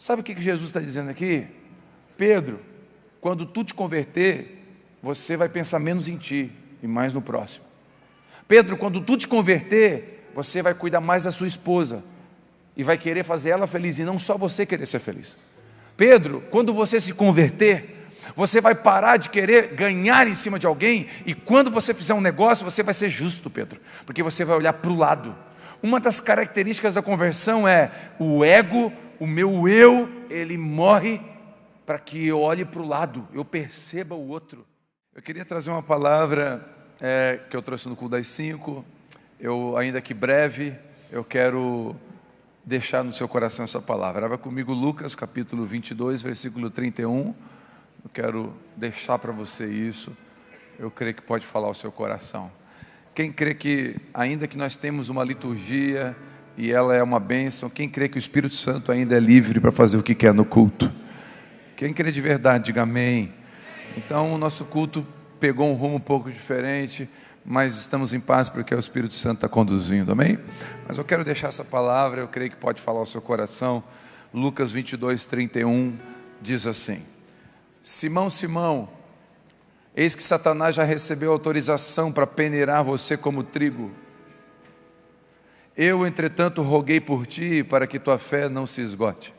Sabe o que Jesus está dizendo aqui? Pedro, quando tu te converter, você vai pensar menos em ti e mais no próximo. Pedro, quando tu te converter, você vai cuidar mais da sua esposa e vai querer fazer ela feliz e não só você querer ser feliz. Pedro, quando você se converter, você vai parar de querer ganhar em cima de alguém, e quando você fizer um negócio, você vai ser justo, Pedro, porque você vai olhar para o lado. Uma das características da conversão é o ego, o meu eu, ele morre para que eu olhe para o lado, eu perceba o outro. Eu queria trazer uma palavra que eu trouxe no culto das 5, ainda que breve, eu quero deixar no seu coração essa palavra. Abra comigo Lucas capítulo 22, versículo 31, eu quero deixar para você isso, eu creio que pode falar ao seu coração. Quem crê que, ainda que nós temos uma liturgia, e ela é uma bênção, quem crê que o Espírito Santo ainda é livre para fazer o que quer no culto? Quem crê de verdade, diga amém. Então o nosso culto pegou um rumo um pouco diferente, mas estamos em paz porque o Espírito Santo está conduzindo, amém? Mas eu quero deixar essa palavra, eu creio que pode falar ao seu coração. Lucas 22, 31 diz assim: Simão, Simão, eis que Satanás já recebeu autorização para peneirar você como trigo. Eu, entretanto, roguei por ti para que tua fé não se esgote.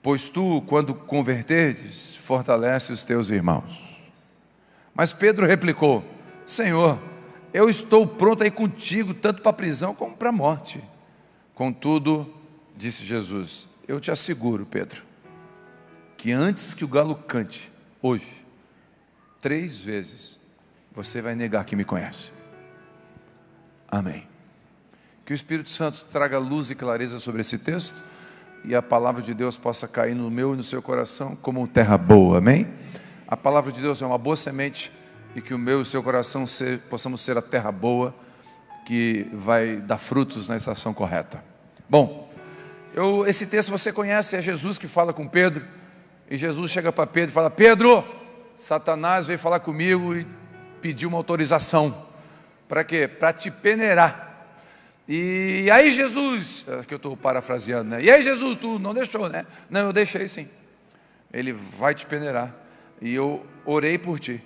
Pois tu, quando converterdes, fortalece os teus irmãos. Mas Pedro replicou: Senhor, eu estou pronto a ir contigo, tanto para a prisão como para a morte. Contudo, disse Jesus, eu te asseguro, Pedro, que antes que o galo cante, hoje, 3 vezes, você vai negar que me conhece. Amém. Que o Espírito Santo traga luz e clareza sobre esse texto, e a palavra de Deus possa cair no meu e no seu coração como terra boa, amém? A palavra de Deus é uma boa semente, e que o meu e o seu coração possamos ser a terra boa, que vai dar frutos na estação correta. Bom, esse texto você conhece, é Jesus que fala com Pedro, e Jesus chega para Pedro e fala: Pedro, Satanás veio falar comigo e pediu uma autorização. Para quê? Para te peneirar. E aí Jesus, que eu estou parafraseando, né? E aí Jesus, tu não deixou, né? Não, eu deixei sim. Ele vai te peneirar. E eu orei por ti,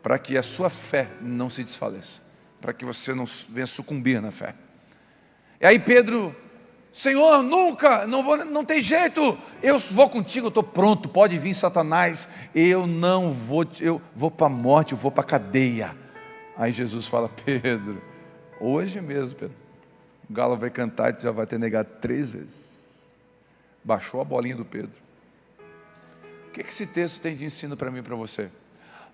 para que a sua fé não se desfaleça, para que você não venha sucumbir na fé. E aí Pedro: Senhor, nunca, não tem jeito, eu vou contigo, eu estou pronto, pode vir Satanás, eu vou para a morte, eu vou para a cadeia. Aí Jesus fala: Pedro, hoje mesmo, Pedro, o galo vai cantar e tu já vai ter negado 3 vezes. Baixou a bolinha do Pedro. O que esse texto tem de ensino para mim e para você?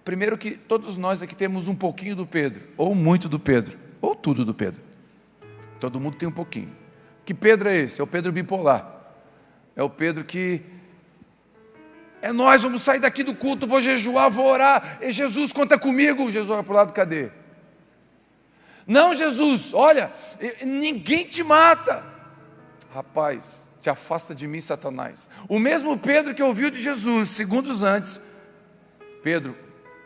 Primeiro, que todos nós aqui temos um pouquinho do Pedro, ou muito do Pedro, ou tudo do Pedro. Todo mundo tem um pouquinho. Que Pedro é esse? É o Pedro bipolar. É o Pedro que nós vamos sair daqui do culto, vou jejuar, vou orar, e Jesus, conta comigo. Jesus olha para o lado: cadê? Não, Jesus, olha, ninguém te mata. Rapaz, te afasta de mim, Satanás. O mesmo Pedro que ouviu de Jesus segundos antes: Pedro,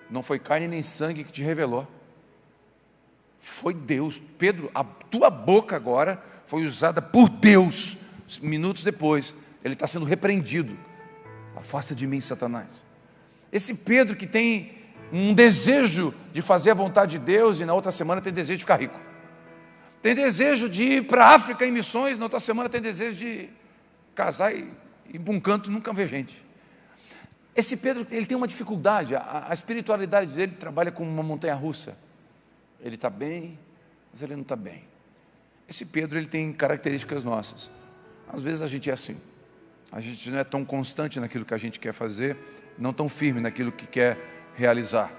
não foi carne nem sangue que te revelou, foi Deus. Pedro, a tua boca agora foi usada por Deus. Minutos depois, ele está sendo repreendido. Afasta de mim, Satanás. Esse Pedro que tem um desejo de fazer a vontade de Deus, e na outra semana tem desejo de ficar rico. Tem desejo de ir para a África em missões, na outra semana tem desejo de casar e ir para um canto e nunca ver gente. Esse Pedro, ele tem uma dificuldade, a espiritualidade dele trabalha como uma montanha russa. Ele está bem, mas ele não está bem. Esse Pedro, ele tem características nossas. Às vezes a gente é assim, a gente não é tão constante naquilo que a gente quer fazer, não tão firme naquilo que quer realizar,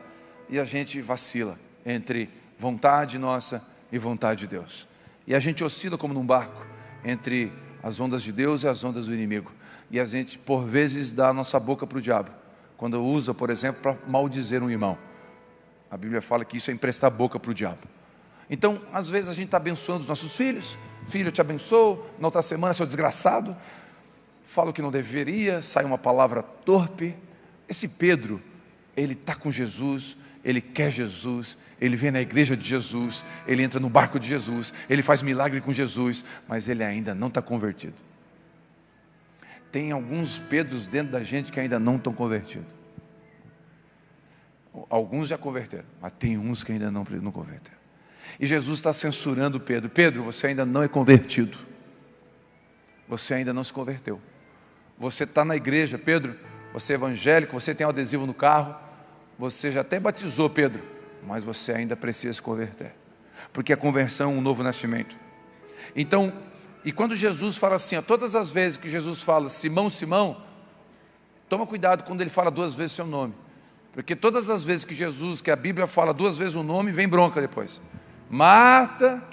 e a gente vacila entre vontade nossa e vontade de Deus, e a gente oscila como num barco, entre as ondas de Deus e as ondas do inimigo, e a gente por vezes dá a nossa boca para o diabo, quando usa, por exemplo, para maldizer um irmão. A Bíblia fala que isso é emprestar a boca para o diabo. Então, às vezes a gente está abençoando os nossos filhos: filho, eu te abençoo, na outra semana, seu desgraçado, fala o que não deveria, sai uma palavra torpe. Esse Pedro, ele está com Jesus, ele quer Jesus, ele vem na igreja de Jesus, ele entra no barco de Jesus, ele faz milagre com Jesus, mas ele ainda não está convertido. tem alguns Pedros dentro da gente que ainda não estão convertidos. Alguns já converteram, mas tem uns que ainda não converteram. E Jesus está censurando Pedro. Pedro, você ainda não é convertido. Você ainda não se converteu. Você está na igreja, Pedro, você é evangélico, você tem um adesivo no carro, você já até batizou, Pedro, mas você ainda precisa se converter. Porque a conversão é um novo nascimento. Então, e quando Jesus fala assim, todas as vezes que Jesus fala Simão, Simão, toma cuidado quando ele fala 2 vezes seu nome. Porque todas as vezes que a Bíblia fala 2 vezes o nome, vem bronca depois. Marta,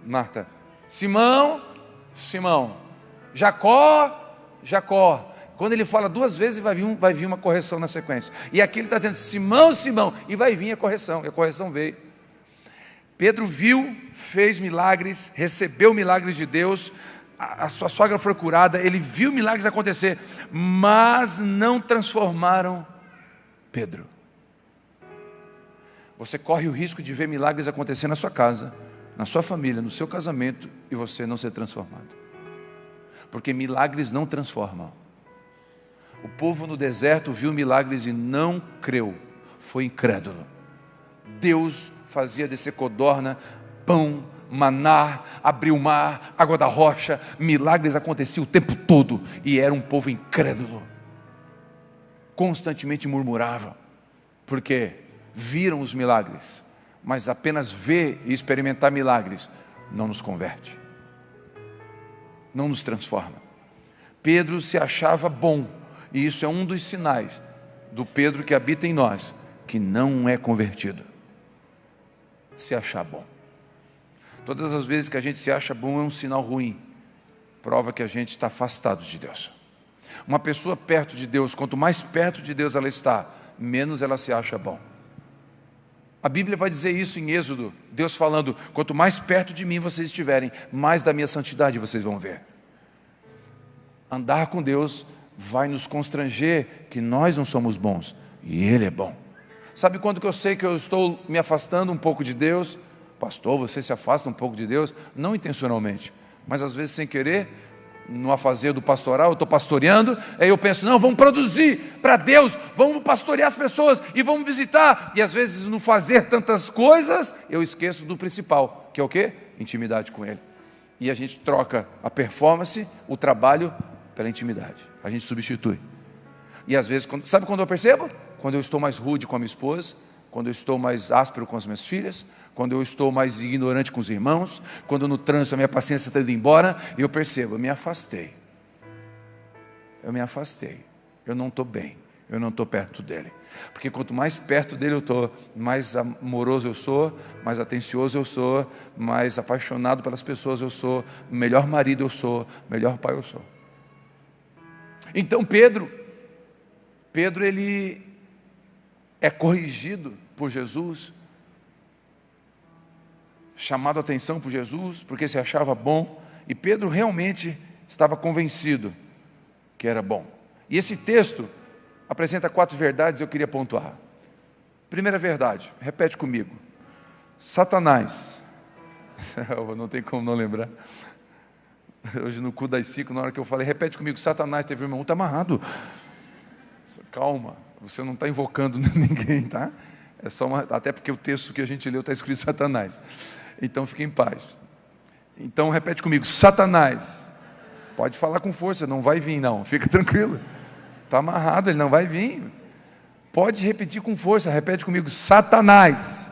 Marta. Simão, Simão. Jacó, Jacó. Quando ele fala 2 vezes, vai vir uma correção na sequência. E aqui ele está dizendo Simão, Simão, e vai vir a correção. E a correção veio. Pedro viu, fez milagres, recebeu milagres de Deus, a sua sogra foi curada, ele viu milagres acontecer, mas não transformaram Pedro. Você corre o risco de ver milagres acontecer na sua casa, na sua família, no seu casamento, e você não ser transformado. Porque milagres não transformam. O povo no deserto viu milagres e não creu, foi incrédulo. Deus fazia descer codorna, pão, maná, abriu o mar, água da rocha, milagres aconteciam o tempo todo, e era um povo incrédulo, constantemente murmuravam, porque viram os milagres, mas apenas ver e experimentar milagres não nos converte, não nos transforma. Pedro se achava bom, e isso é um dos sinais do Pedro que habita em nós, que não é convertido. Se achar bom. Todas as vezes que a gente se acha bom é um sinal ruim, prova que a gente está afastado de Deus. Uma pessoa perto de Deus, quanto mais perto de Deus ela está, menos ela se acha bom. A Bíblia vai dizer isso em Êxodo, Deus falando, quanto mais perto de mim vocês estiverem, mais da minha santidade vocês vão ver. Andar com Deus vai nos constranger que nós não somos bons, e Ele é bom. Sabe quando que eu sei que eu estou me afastando um pouco de Deus? Pastor, você se afasta um pouco de Deus? Não intencionalmente, mas às vezes sem querer, no afazer do pastoral, eu estou pastoreando, aí eu penso, não, vamos produzir para Deus, vamos pastorear as pessoas e vamos visitar, e às vezes no fazer tantas coisas, eu esqueço do principal, que é o quê? Intimidade com Ele. E a gente troca a performance, o trabalho, pela intimidade, a gente substitui. E às vezes, sabe quando eu percebo? Quando eu estou mais rude com a minha esposa, quando eu estou mais áspero com as minhas filhas, quando eu estou mais ignorante com os irmãos, quando no trânsito a minha paciência está indo embora, e eu percebo, eu me afastei, eu não estou bem, eu não estou perto dele, porque quanto mais perto dele eu estou, mais amoroso eu sou, mais atencioso eu sou, mais apaixonado pelas pessoas eu sou, melhor marido eu sou, melhor pai eu sou. Então Pedro ele é corrigido por Jesus, chamado a atenção por Jesus, porque se achava bom, e Pedro realmente estava convencido que era bom. E esse texto apresenta 4 verdades, eu queria pontuar. Primeira verdade, repete comigo, Satanás, não tem como não lembrar, hoje no culto das 5, na hora que eu falei, repete comigo, Satanás, teve um irmão, está amarrado, calma, você não está invocando ninguém, tá? É só até porque o texto que a gente leu está escrito Satanás. Então fique em paz. Então repete comigo, Satanás. Pode falar com força, não vai vir não, fica tranquilo. Está amarrado, ele não vai vir. Pode repetir com força, repete comigo, Satanás.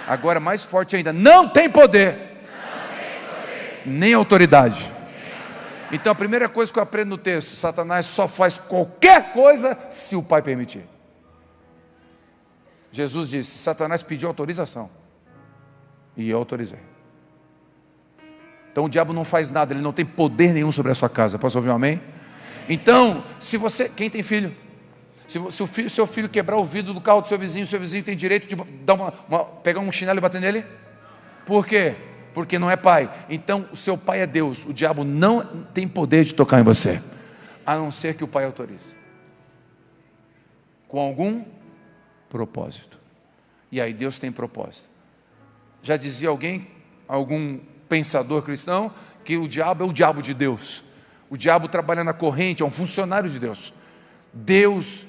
Agora mais forte ainda, não tem poder, nem autoridade. Então a primeira coisa que eu aprendo no texto, Satanás só faz qualquer coisa se o Pai permitir. Jesus disse, Satanás pediu autorização, e eu autorizei. Então o diabo não faz nada, ele não tem poder nenhum sobre a sua casa. Posso ouvir um amém? Então, se você, quem tem filho? Se o seu filho quebrar o vidro do carro do seu vizinho tem direito de dar pegar um chinelo e bater nele? Por quê? Porque não é pai. Então o seu pai é Deus, o diabo não tem poder de tocar em você, a não ser que o pai autorize, com algum propósito. E aí Deus tem propósito. Já dizia algum pensador cristão, que o diabo é o diabo de Deus. O diabo trabalha na corrente, é um funcionário de Deus. Deus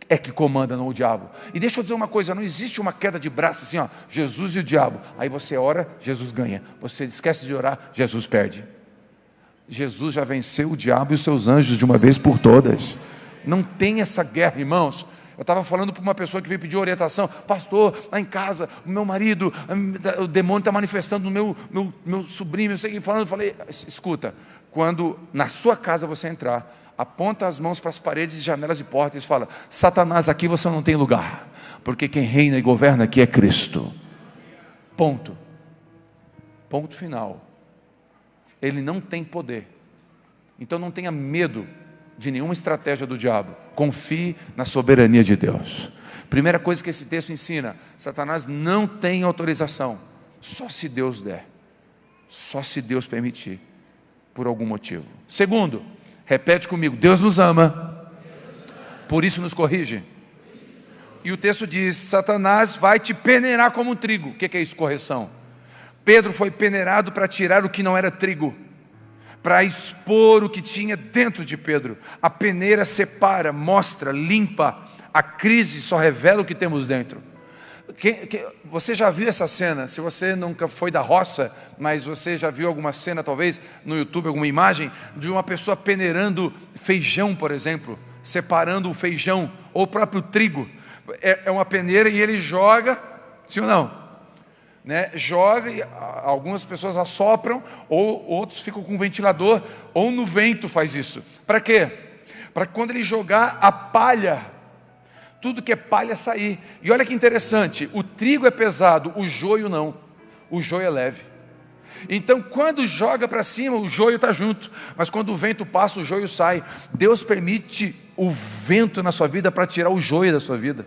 é que comanda, não o diabo. E deixa eu dizer uma coisa, não existe uma queda de braço assim, ó, Jesus e o diabo. Aí você ora, Jesus ganha. Você esquece de orar, Jesus perde. Jesus já venceu o diabo e os seus anjos de uma vez por todas. Não tem essa guerra, irmãos. Eu estava falando para uma pessoa que veio pedir orientação: pastor, lá em casa, o meu marido, o demônio está manifestando no meu sobrinho, eu sei, falando. Eu falei: escuta, quando na sua casa você entrar, aponta as mãos para as paredes, janelas e portas e fala: Satanás, aqui você não tem lugar, porque quem reina e governa aqui é Cristo. Ponto. Ponto final. Ele não tem poder. Então não tenha medo de nenhuma estratégia do diabo. Confie na soberania de Deus. Primeira coisa que esse texto ensina: Satanás não tem autorização, só se Deus der, só se Deus permitir, por algum motivo. Segundo, repete comigo: Deus nos ama, por isso nos corrige. E o texto diz: Satanás vai te peneirar como um trigo. O que é isso? Correção. Pedro foi peneirado para tirar o que não era trigo, para expor o que tinha dentro de Pedro. A peneira separa, mostra, limpa. A crise só revela o que temos dentro. Você já viu essa cena? Se você nunca foi da roça, mas você já viu alguma cena, talvez no YouTube, alguma imagem de uma pessoa peneirando feijão, por exemplo, separando o feijão ou o próprio trigo. É uma peneira e ele joga, sim ou não? Joga, e algumas pessoas assopram, ou outros ficam com um ventilador, ou no vento faz isso. Para quê? Para que quando ele jogar a palha, tudo que é palha sair. E olha que interessante, o trigo é pesado, o joio não. O joio é leve. Então quando joga para cima, o joio está junto, mas quando o vento passa, o joio sai. Deus permite o vento na sua vida para tirar o joio da sua vida.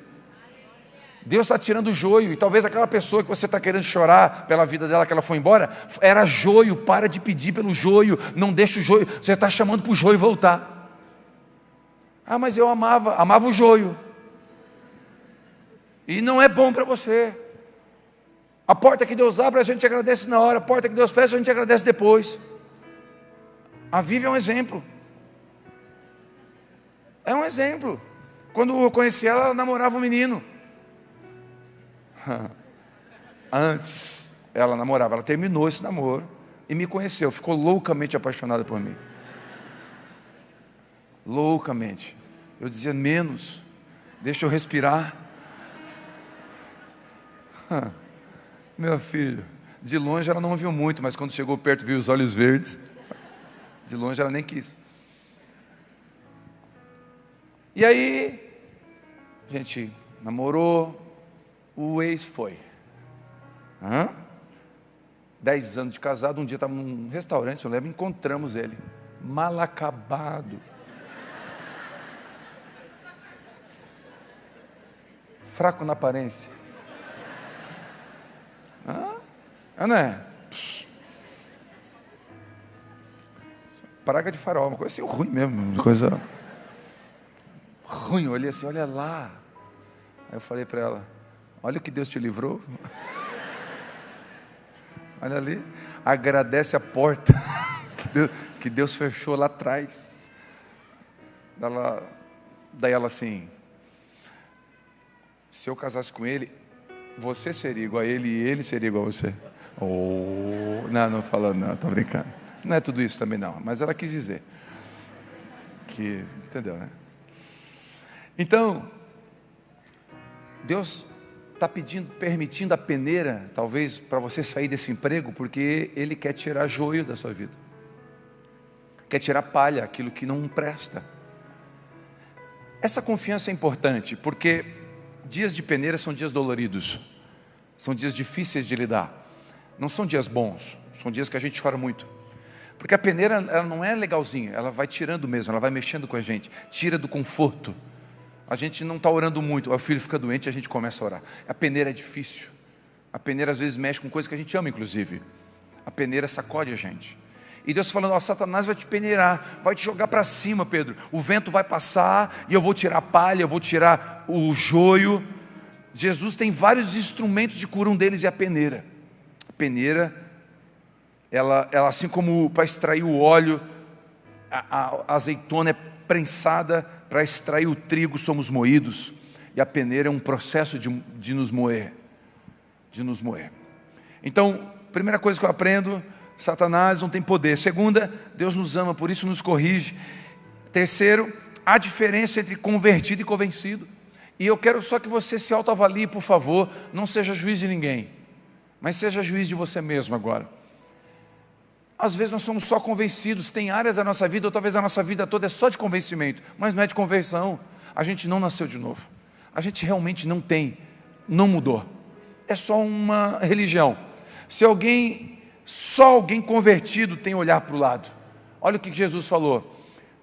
Deus está tirando o joio. E talvez aquela pessoa que você está querendo chorar pela vida dela, que ela foi embora, era joio. Para de pedir pelo joio, não deixa o joio. Você está chamando para o joio voltar. Ah, mas eu amava o joio, e não é bom para você. A porta que Deus abre, a gente agradece na hora. A porta que Deus fecha, a gente agradece depois. A Vivi é um exemplo. É um exemplo. Quando eu conheci ela, ela namorava um menino. Antes ela namorava, ela terminou esse namoro e me conheceu, ficou loucamente apaixonada por mim. Loucamente. Eu dizia: menos, deixa eu respirar. Meu filho, de longe ela não viu muito, mas quando chegou perto viu os olhos verdes. De longe ela nem quis. E aí a gente namorou. O ex foi. 10 anos de casado, um dia estava num restaurante, eu lembro, encontramos ele, mal acabado, fraco na aparência. Não é? Praga de farol, uma coisa assim ruim mesmo, uma coisa ruim. Eu olhei assim: olha lá. Aí eu falei para ela: olha o que Deus te livrou. Olha ali, agradece a porta que Deus fechou lá atrás. Daí ela assim: se eu casasse com ele, você seria igual a ele e ele seria igual a você. Não falando, não, estou brincando. Não é tudo isso também não, mas ela quis dizer que, entendeu, né? Então, Deus está permitindo a peneira, talvez para você sair desse emprego, porque Ele quer tirar joio da sua vida, quer tirar palha, aquilo que não presta. Essa confiança é importante, porque dias de peneira são dias doloridos, são dias difíceis de lidar, não são dias bons, são dias que a gente chora muito, porque a peneira ela não é legalzinha, ela vai tirando mesmo, ela vai mexendo com a gente, tira do conforto. A gente não está orando muito, o filho fica doente e a gente começa a orar. A peneira é difícil. A peneira às vezes mexe com coisas que a gente ama, inclusive. A peneira sacode a gente. E Deus falando: Satanás vai te peneirar, vai te jogar para cima, Pedro. O vento vai passar e eu vou tirar a palha, eu vou tirar o joio. Jesus tem vários instrumentos de cura, um deles é a peneira. A peneira, ela assim como para extrair o óleo, a azeitona é prensada para extrair o trigo, somos moídos, e a peneira é um processo de nos moer, Então, primeira coisa que eu aprendo: Satanás não tem poder. Segunda, Deus nos ama, por isso nos corrige. Terceiro, há diferença entre convertido e convencido. E eu quero só que você se autoavalie, por favor. Não seja juiz de ninguém, mas seja juiz de você mesmo agora. Às vezes nós somos só convencidos. Tem áreas da nossa vida, ou talvez a nossa vida toda é só de convencimento, mas não é de conversão. A gente não nasceu de novo. A gente realmente não mudou. É só uma religião. Só alguém convertido tem olhar para o lado. Olha o que Jesus falou: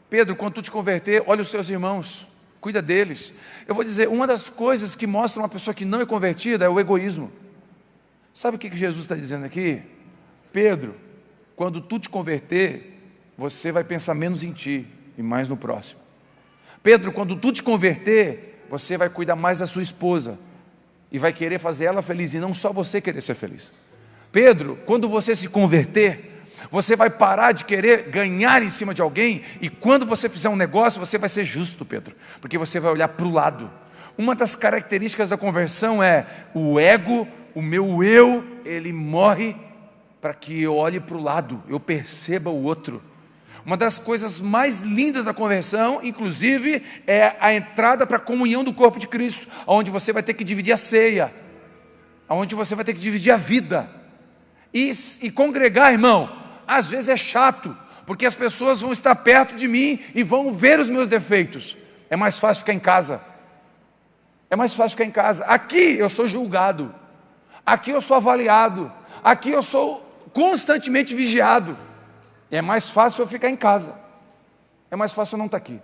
Pedro, quando tu te converter, olha os seus irmãos, cuida deles. Eu vou dizer, uma das coisas que mostra uma pessoa que não é convertida é o egoísmo. Sabe o que Jesus está dizendo aqui? Pedro, quando tu te converter, você vai pensar menos em ti e mais no próximo. Pedro, quando tu te converter, você vai cuidar mais da sua esposa e vai querer fazer ela feliz, e não só você querer ser feliz. Pedro, quando você se converter, você vai parar de querer ganhar em cima de alguém, e quando você fizer um negócio, você vai ser justo, Pedro, porque você vai olhar para o lado. Uma das características da conversão é o ego, o meu eu, ele morre para que eu olhe para o lado, eu perceba o outro. Uma das coisas mais lindas da conversão, inclusive, é a entrada para a comunhão do corpo de Cristo, onde você vai ter que dividir a ceia, onde você vai ter que dividir a vida. E congregar, irmão, às vezes é chato, porque as pessoas vão estar perto de mim e vão ver os meus defeitos. É mais fácil ficar em casa. Aqui eu sou julgado, aqui eu sou avaliado, aqui eu sou constantemente vigiado. É mais fácil eu ficar em casa, é mais fácil eu não estar aqui.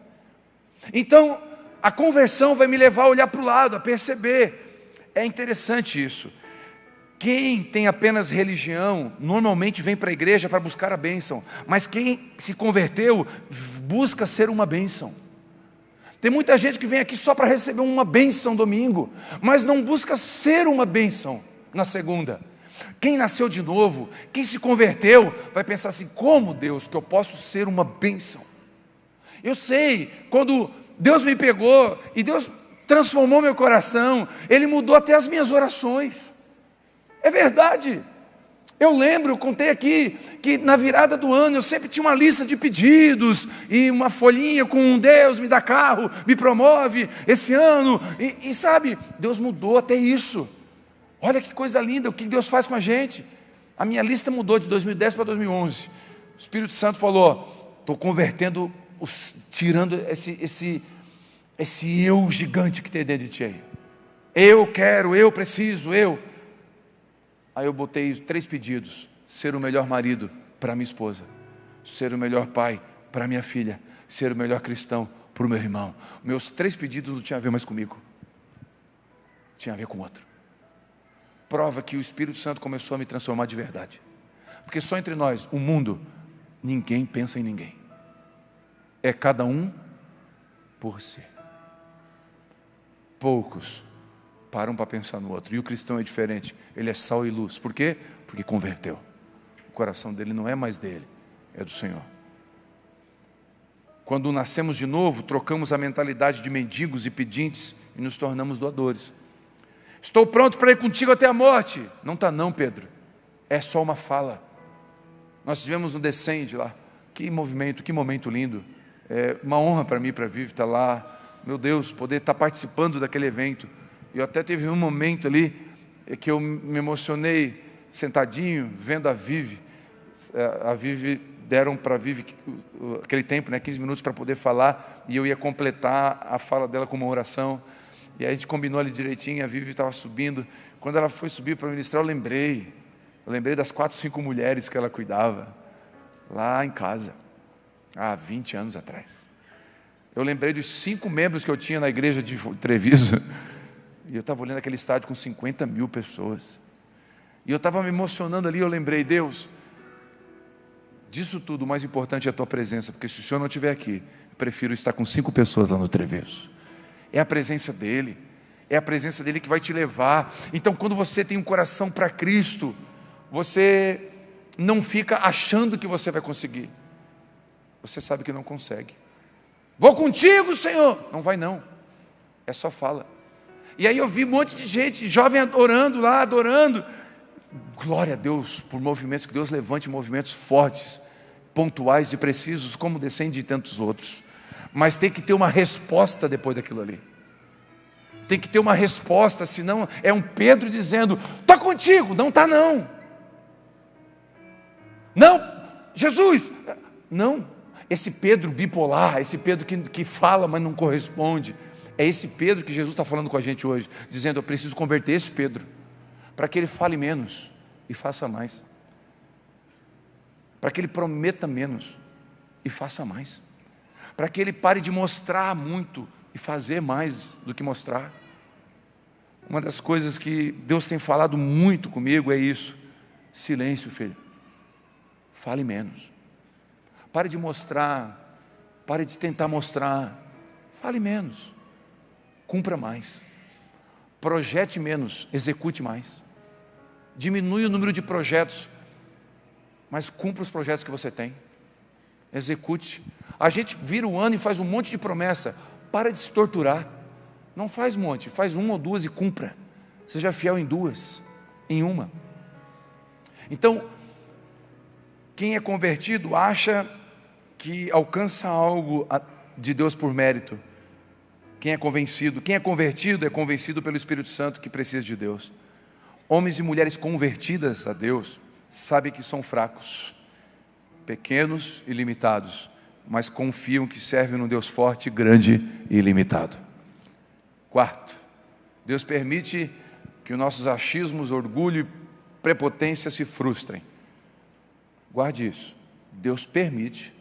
Então, a conversão vai me levar a olhar para o lado, a perceber. É interessante isso. Quem tem apenas religião, normalmente vem para a igreja para buscar a bênção, mas quem se converteu, busca ser uma bênção. Tem muita gente que vem aqui só para receber uma bênção domingo, mas não busca ser uma bênção na segunda. Quem nasceu de novo, quem se converteu, vai pensar assim: como, Deus, que eu posso ser uma bênção? Eu sei, quando Deus me pegou, e Deus transformou meu coração, Ele mudou até as minhas orações. É verdade. Eu lembro, eu contei aqui, que na virada do ano, eu sempre tinha uma lista de pedidos, e uma folhinha com Deus me dá carro, me promove esse ano, e sabe, Deus mudou até isso. Olha que coisa linda, o que Deus faz com a gente. A minha lista mudou de 2010 para 2011. O Espírito Santo falou: estou convertendo, tirando esse eu gigante que tem dentro de ti aí. Eu quero, eu preciso, eu. Aí eu botei 3 pedidos: ser o melhor marido para minha esposa, ser o melhor pai para minha filha, ser o melhor cristão para o meu irmão. Meus 3 pedidos não tinham a ver mais comigo, tinha a ver com o outro. Prova que o Espírito Santo começou a me transformar de verdade. Porque só entre nós, o mundo, ninguém pensa em ninguém. É cada um por si. Poucos param para pensar no outro. E o cristão é diferente. Ele é sal e luz. Por quê? Porque converteu. O coração dele não é mais dele, é do Senhor. Quando nascemos de novo, trocamos a mentalidade de mendigos e pedintes e nos tornamos doadores. Estou pronto para ir contigo até a morte. Não está não, Pedro. É só uma fala. Nós estivemos no Descende lá. Que movimento, que momento lindo. É uma honra para mim, para a Vivi estar lá. Meu Deus, poder estar participando daquele evento. Eu até teve um momento ali que eu me emocionei, sentadinho, vendo a Vivi. A Vivi, deram para a Vivi aquele tempo, 15 minutos para poder falar. E eu ia completar a fala dela com uma oração. E aí a gente combinou ali direitinho, a Vivi estava subindo. Quando ela foi subir para ministrar, eu lembrei das 4, 5 mulheres que ela cuidava, lá em casa, há 20 anos atrás. Eu lembrei dos 5 membros que eu tinha na igreja de Treviso, e eu estava olhando aquele estádio com 50 mil pessoas, e eu estava me emocionando ali. Eu lembrei: Deus, disso tudo, o mais importante é a tua presença, porque se o Senhor não estiver aqui, eu prefiro estar com 5 pessoas lá no Treviso. É a presença dEle, é a presença dEle que vai te levar. Então, quando você tem um coração para Cristo, você não fica achando que você vai conseguir. Você sabe que não consegue. Vou contigo, Senhor. Não vai não. É só fala. E aí eu vi um monte de gente, jovem orando lá, adorando. Glória a Deus por movimentos, que Deus levante movimentos fortes, pontuais e precisos, como descende de tantos outros. Mas tem que ter uma resposta depois daquilo ali. Tem que ter uma resposta, senão é um Pedro dizendo, estou contigo. Não está não. Não, Jesus, não. Esse Pedro bipolar, esse Pedro que fala, mas não corresponde, é esse Pedro que Jesus está falando com a gente hoje, dizendo, eu preciso converter esse Pedro, para que ele fale menos e faça mais, para que ele prometa menos e faça mais, para que ele pare de mostrar muito e fazer mais do que mostrar. Uma das coisas que Deus tem falado muito comigo é isso: silêncio, filho, fale menos. Pare de mostrar, pare de tentar mostrar, fale menos, cumpra mais, projete menos, execute mais, diminui o número de projetos, mas cumpra os projetos que você tem, execute. A gente vira o ano e faz um monte de promessa, para de se torturar, não faz um monte, faz uma ou duas e cumpra, seja fiel em duas, em uma. Então, quem é convertido acha que alcança algo de Deus por mérito. Quem é convertido é convencido pelo Espírito Santo que precisa de Deus. Homens e mulheres convertidas a Deus sabem que são fracos, pequenos e limitados, mas confiam que servem num Deus forte, grande e ilimitado. Quarto, Deus permite que os nossos achismos, orgulho e prepotência se frustrem. Guarde isso. Deus permite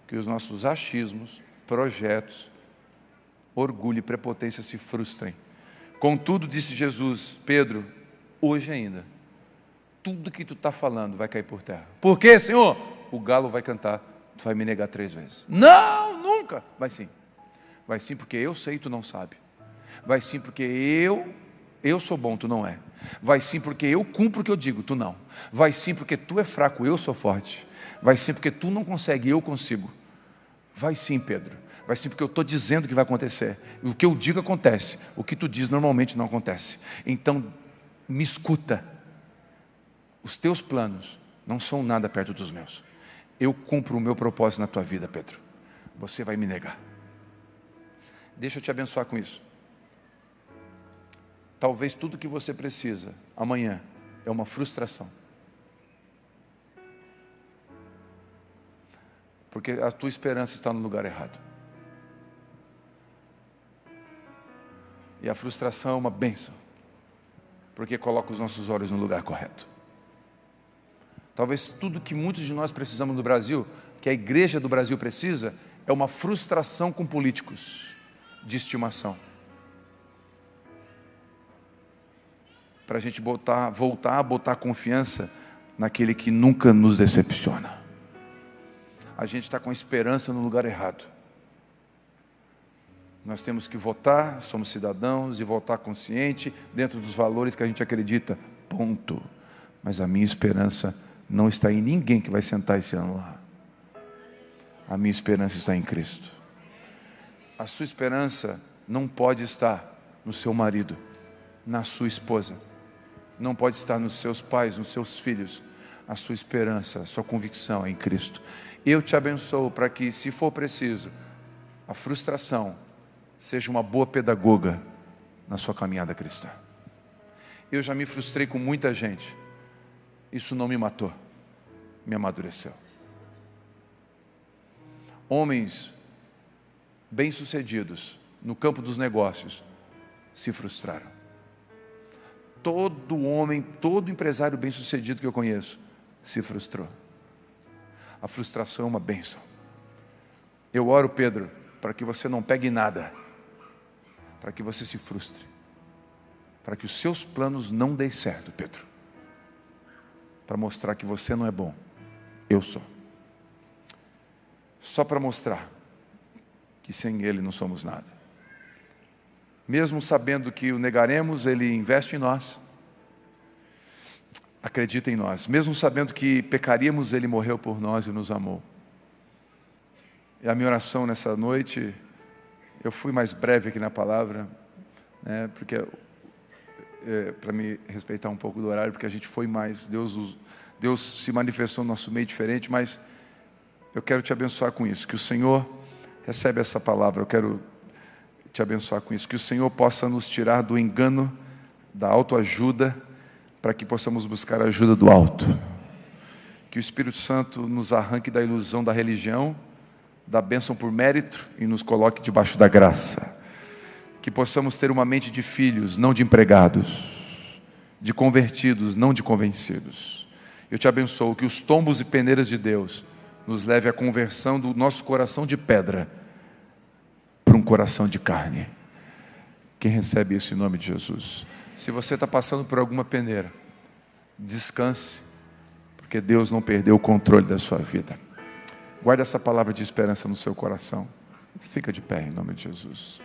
que os nossos achismos, projetos, orgulho e prepotência se frustrem. Contudo, disse Jesus, Pedro, hoje ainda, tudo que tu está falando vai cair por terra. Por quê, Senhor? O galo vai cantar, tu vai me negar 3 vezes. Não, nunca. Vai sim. Vai sim porque eu sei e tu não sabe. Vai sim porque eu sou bom, tu não é. Vai sim porque eu cumpro o que eu digo, tu não. Vai sim porque tu é fraco, eu sou forte. Vai sim porque tu não consegue, eu consigo. Vai sim, Pedro. Vai sim porque eu estou dizendo que vai acontecer. O que eu digo acontece. O que tu diz normalmente não acontece. Então, me escuta. Os teus planos não são nada perto dos meus. Eu cumpro o meu propósito na tua vida, Pedro. Você vai me negar. Deixa eu te abençoar com isso. Talvez tudo que você precisa amanhã é uma frustração. Porque a tua esperança está no lugar errado. E a frustração é uma bênção, porque coloca os nossos olhos no lugar correto. Talvez tudo que muitos de nós precisamos no Brasil, que a igreja do Brasil precisa, é uma frustração com políticos de estimação. Para a gente voltar a botar confiança naquele que nunca nos decepciona. A gente está com a esperança no lugar errado. Nós temos que votar, somos cidadãos, e votar consciente, dentro dos valores que a gente acredita, ponto. Mas a minha esperança não está em ninguém que vai sentar esse ano lá. A minha esperança está em Cristo. A sua esperança não pode estar no seu marido, na sua esposa. Não pode estar nos seus pais, nos seus filhos. A sua esperança, a sua convicção é em Cristo. Eu te abençoo para que, se for preciso, a frustração seja uma boa pedagoga na sua caminhada cristã. Eu já me frustrei com muita gente. Isso não me matou, me amadureceu. Homens bem-sucedidos no campo dos negócios se frustraram. Todo homem, todo empresário bem-sucedido que eu conheço se frustrou. A frustração é uma bênção. Eu oro, Pedro, para que você não pegue nada, para que você se frustre, para que os seus planos não deem certo, Pedro, para mostrar que você não é bom, eu sou. Só para mostrar que sem Ele não somos nada. Mesmo sabendo que o negaremos, Ele investe em nós, acredita em nós. Mesmo sabendo que pecaríamos, Ele morreu por nós e nos amou. E a minha oração nessa noite, eu fui mais breve aqui na palavra, né, porque para me respeitar um pouco do horário, porque a gente foi mais, Deus se manifestou no nosso meio diferente, mas eu quero te abençoar com isso, que o Senhor recebe essa palavra, eu quero te abençoar com isso, que o Senhor possa nos tirar do engano, da autoajuda, para que possamos buscar a ajuda do alto. Que o Espírito Santo nos arranque da ilusão da religião, da bênção por mérito e nos coloque debaixo da graça. Que possamos ter uma mente de filhos, não de empregados, de convertidos, não de convencidos. Eu te abençoo, que os tombos e peneiras de Deus nos leve à conversão do nosso coração de pedra para um coração de carne. Quem recebe isso em nome de Jesus? Se você está passando por alguma peneira, descanse, porque Deus não perdeu o controle da sua vida. Guarde essa palavra de esperança no seu coração. Fica de pé em nome de Jesus.